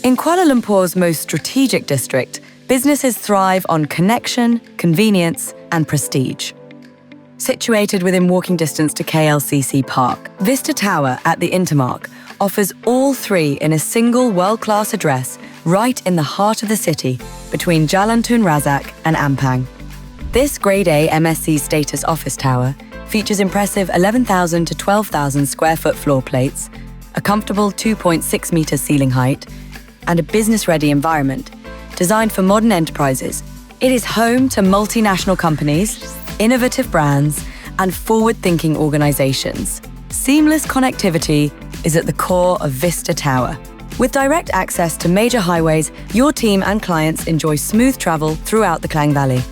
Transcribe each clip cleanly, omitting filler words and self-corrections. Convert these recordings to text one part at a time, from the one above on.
In Kuala Lumpur's most strategic district, businesses thrive on connection, convenience, and prestige. Situated within walking distance to KLCC Park, Vista Tower at the Intermark offers all three in a single world-class address right in the heart of the city between Jalan Tun Razak and Ampang. This Grade A MSC Status office tower features impressive 11,000 to 12,000 square foot floor plates, a comfortable 2.6 metre ceiling height, and a business-ready environment designed for modern enterprises. It is home to multinational companies, innovative brands, and forward-thinking organizations. Seamless connectivity is at the core of Vista Tower. With direct access to major highways, your team and clients enjoy smooth travel throughout the Klang Valley.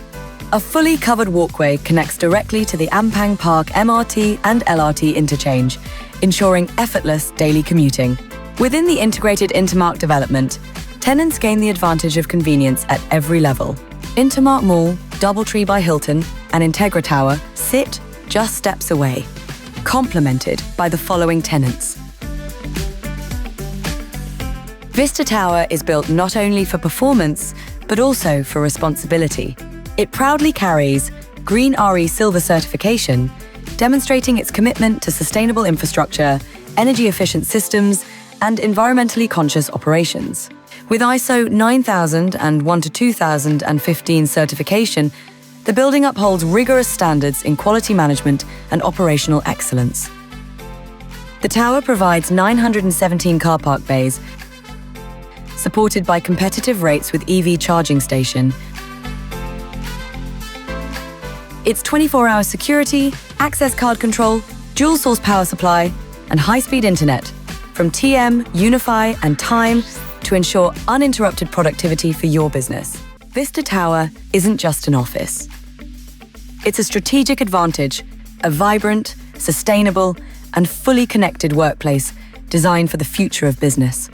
A fully covered walkway connects directly to the Ampang Park MRT and LRT interchange, ensuring effortless daily commuting. Within the integrated Intermark development, tenants gain the advantage of convenience at every level. Intermark Mall, DoubleTree by Hilton, and Integra Tower sit just steps away, complemented by the following tenants. Vista Tower is built not only for performance, but also for responsibility. It proudly carries GreenRE Silver certification, demonstrating its commitment to sustainable infrastructure, energy-efficient systems, and environmentally conscious operations. With ISO 9000 and 1-2015 certification, the building upholds rigorous standards in quality management and operational excellence. The tower provides 917 car park bays, supported by competitive rates with EV charging station. Its 24-hour security, access card control, dual-source power supply, and high-speed internet from TM, Unify, and Time to ensure uninterrupted productivity for your business. Vista Tower isn't just an office. It's a strategic advantage, a vibrant, sustainable, and fully connected workplace designed for the future of business.